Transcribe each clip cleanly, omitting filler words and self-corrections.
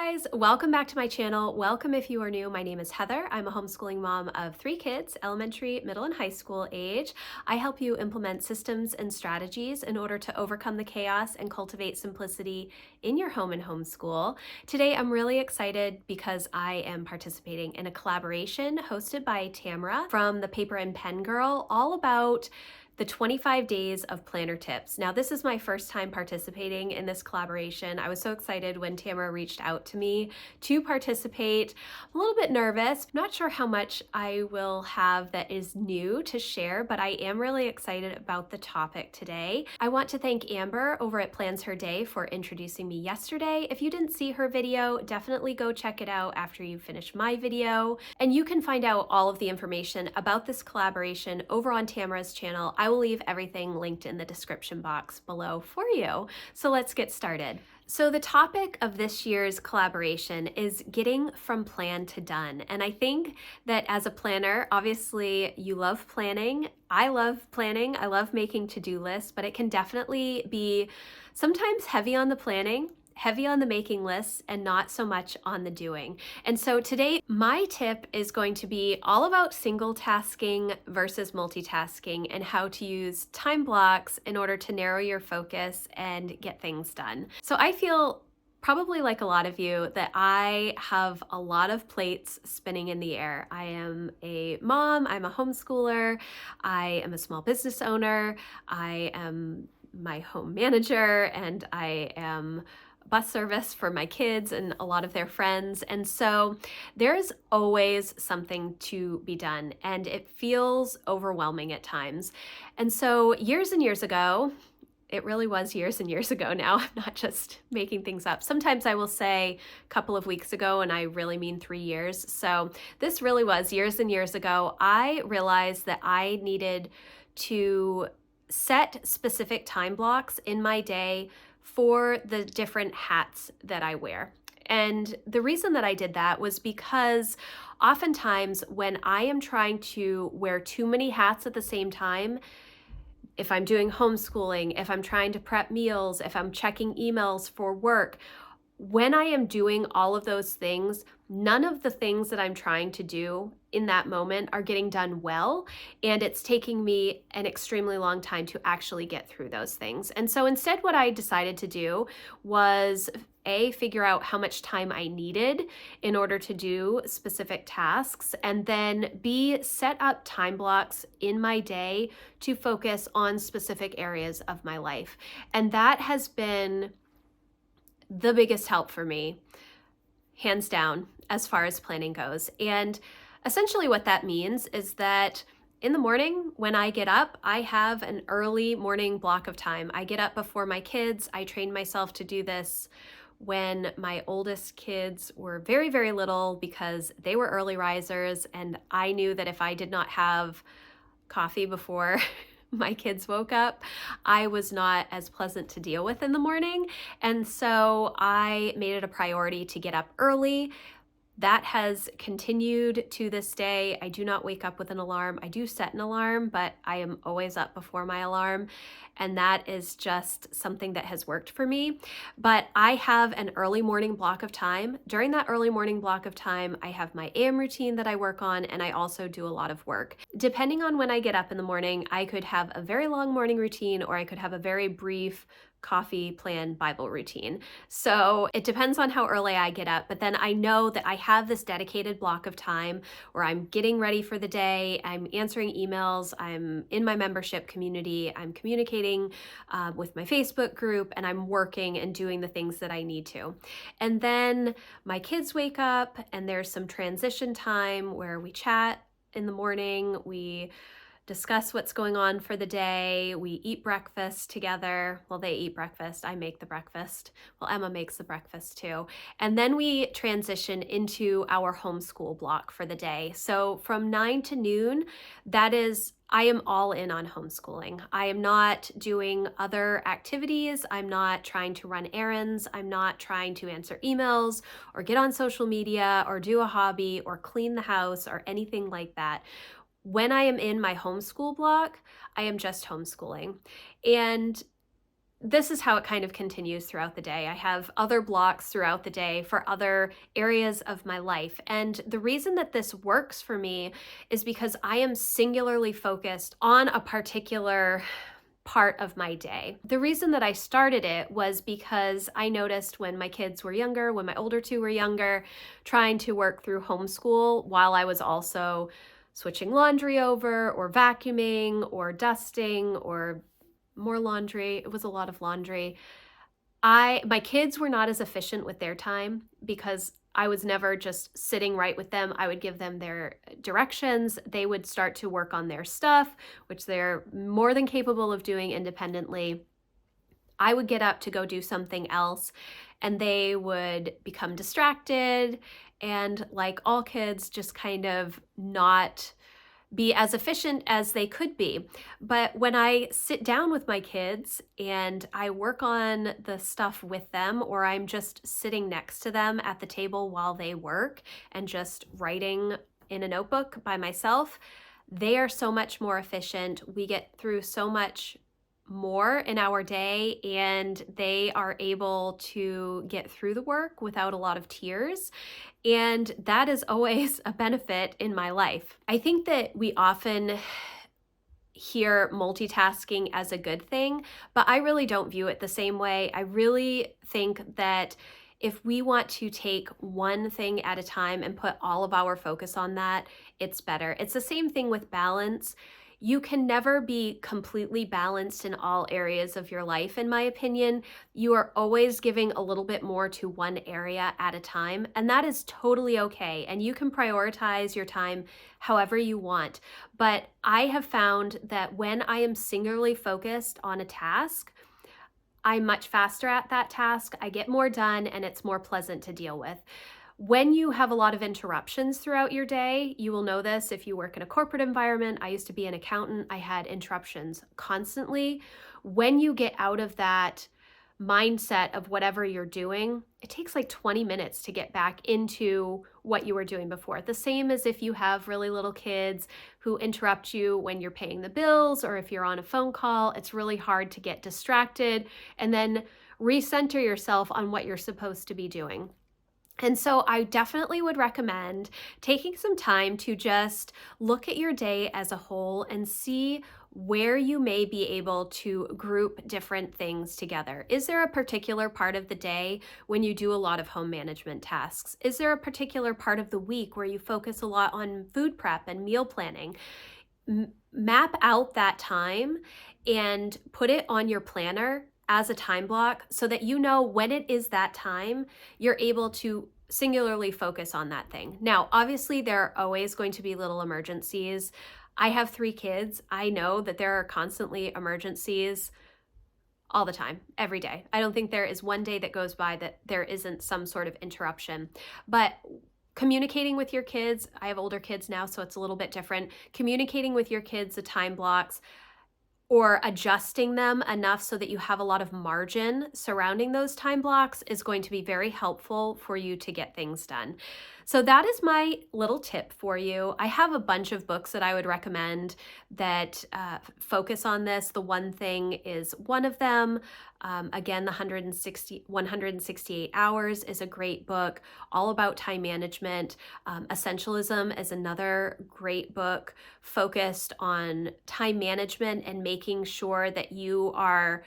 guys, welcome back to my channel. Welcome if you are new. My name is Heather. I'm a homeschooling mom of 3 kids, elementary, middle, and high school age. I help you implement systems and strategies in order to overcome the chaos and cultivate simplicity in your home and homeschool. Today, I'm really excited because I am participating in a collaboration hosted by Tamara from the Paper and Pen Girl, all about the 25 days of planner tips. Now, this is my first time participating in this collaboration. I was so excited when Tamara reached out to me to participate. I'm a little bit nervous, not sure how much I will have that is new to share, but I am really excited about the topic today. I want to thank Amber over at Plans Her Day for introducing me yesterday. If you didn't see her video, definitely go check it out after you finish my video. And you can find out all of the information about this collaboration over on Tamara's channel. I will leave everything linked in the description box below for you. So let's get started. So the topic of this year's collaboration is getting from plan to done. And I think that as a planner, obviously you love planning. I love planning. I love making to-do lists, but it can definitely be sometimes heavy on the planning, heavy on the making lists, and not so much on the doing. And so today, my tip is going to be all about single tasking versus multitasking and how to use time blocks in order to narrow your focus and get things done. So I feel probably like a lot of you that I have a lot of plates spinning in the air. I am a mom, I'm a homeschooler, I am a small business owner, I am my home manager, and I am bus service for my kids and a lot of their friends. And so there's always something to be done, and it feels overwhelming at times. And so years and years ago, it really was years and years ago now, I'm not just making things up. Sometimes I will say a couple of weeks ago, and I really mean 3 years. So this really was years and years ago. I realized that I needed to set specific time blocks in my day for the different hats that I wear. And the reason that I did that was because oftentimes when I am trying to wear too many hats at the same time, if I'm doing homeschooling, if I'm trying to prep meals, if I'm checking emails for work, when I am doing all of those things, none of the things that I'm trying to do in that moment are getting done well, and it's taking me an extremely long time to actually get through those things. And so instead, what I decided to do was A, figure out how much time I needed in order to do specific tasks, and then B, set up time blocks in my day to focus on specific areas of my life. And that has been the biggest help for me, hands down, as far as planning goes. And essentially what that means is that in the morning when I get up, I have an early morning block of time. I get up before my kids. I trained myself to do this when my oldest kids were very, very little because they were early risers, and I knew that if I did not have coffee before my kids woke up, I was not as pleasant to deal with in the morning. And so I made it a priority to get up early. That has continued to this day. I do not wake up with an alarm. I do set an alarm, but I am always up before my alarm. And that is just something that has worked for me. But I have an early morning block of time. During that early morning block of time, I have my AM routine that I work on, and I also do a lot of work. Depending on when I get up in the morning, I could have a very long morning routine, or I could have a very brief coffee, plan, Bible routine. So it depends on how early I get up, but then I know that I have this dedicated block of time where I'm getting ready for the day, I'm answering emails, I'm in my membership community, I'm communicating with my Facebook group, and I'm working and doing the things that I need to. And then my kids wake up, and there's some transition time where we chat in the morning, we discuss what's going on for the day. We eat breakfast together. Well, they eat breakfast. I make the breakfast. Well, Emma makes the breakfast too. And then we transition into our homeschool block for the day. So from 9 to noon, I am all in on homeschooling. I am not doing other activities. I'm not trying to run errands. I'm not trying to answer emails or get on social media or do a hobby or clean the house or anything like that. When I am in my homeschool block, I am just homeschooling. And this is how it kind of continues throughout the day. I have other blocks throughout the day for other areas of my life. And the reason that this works for me is because I am singularly focused on a particular part of my day. The reason that I started it was because I noticed when my kids were younger, when my older two were younger, trying to work through homeschool while I was also switching laundry over or vacuuming or dusting or more laundry. It was a lot of laundry. My kids were not as efficient with their time because I was never just sitting right with them. I would give them their directions. They would start to work on their stuff, which they're more than capable of doing independently. I would get up to go do something else, and they would become distracted and, like all kids, just kind of not be as efficient as they could be. But when I sit down with my kids and I work on the stuff with them, or I'm just sitting next to them at the table while they work and just writing in a notebook by myself, they are so much more efficient. We get through so much more in our day, and they are able to get through the work without a lot of tears. And that is always a benefit in my life. I think that we often hear multitasking as a good thing, but I really don't view it the same way. I really think that if we want to take one thing at a time and put all of our focus on that, it's better. It's the same thing with balance. You can never be completely balanced in all areas of your life, in my opinion. You are always giving a little bit more to one area at a time, and that is totally okay. And you can prioritize your time however you want. But I have found that when I am singularly focused on a task, I'm much faster at that task, I get more done, and it's more pleasant to deal with. When you have a lot of interruptions throughout your day, you will know this if you work in a corporate environment. I used to be an accountant. I had interruptions constantly. When you get out of that mindset of whatever you're doing, it takes like 20 minutes to get back into what you were doing before. The same as if you have really little kids who interrupt you when you're paying the bills, or if you're on a phone call, it's really hard to get distracted and then recenter yourself on what you're supposed to be doing. And so I definitely would recommend taking some time to just look at your day as a whole and see where you may be able to group different things together. Is there a particular part of the day when you do a lot of home management tasks? Is there a particular part of the week where you focus a lot on food prep and meal planning? Map out that time and put it on your planner as a time block so that you know when it is that time, you're able to singularly focus on that thing. Now, obviously, there are always going to be little emergencies. I have 3 kids. I know that there are constantly emergencies all the time, every day. I don't think there is one day that goes by that there isn't some sort of interruption. But communicating with your kids, I have older kids now, so it's a little bit different. Communicating with your kids the time blocks, or adjusting them enough so that you have a lot of margin surrounding those time blocks, is going to be very helpful for you to get things done. So that is my little tip for you. I have a bunch of books that I would recommend that focus on this. The One Thing is one of them. Again, the 168 Hours is a great book, all about time management. Essentialism is another great book focused on time management and making sure that you are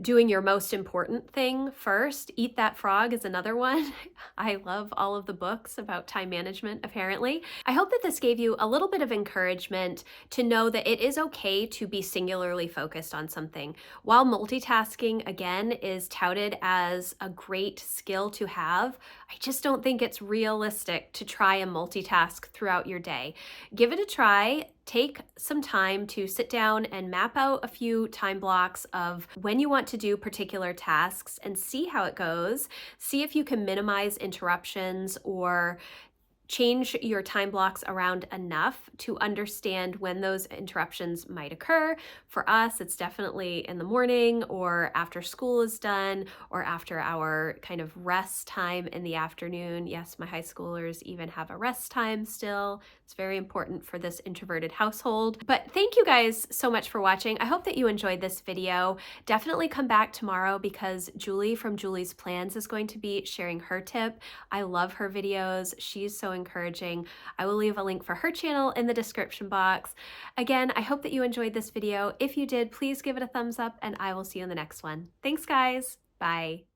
doing your most important thing first. Eat That Frog is another one. I love all of the books about time management, apparently. I hope that this gave you a little bit of encouragement to know that it is okay to be singularly focused on something. While multitasking, again, is touted as a great skill to have, I just don't think it's realistic to try and multitask throughout your day. Give it a try. Take some time to sit down and map out a few time blocks of when you want to do particular tasks and see how it goes. See if you can minimize interruptions or change your time blocks around enough to understand when those interruptions might occur. For us, it's definitely in the morning or after school is done or after our kind of rest time in the afternoon. Yes, my high schoolers even have a rest time still. It's very important for this introverted household. But thank you guys so much for watching. I hope that you enjoyed this video. Definitely come back tomorrow because Julie from Julie's Plans is going to be sharing her tip. I love her videos. She's so encouraging. I will leave a link for her channel in the description box. Again, I hope that you enjoyed this video. If you did, please give it a thumbs up and I will see you in the next one. Thanks guys. Bye.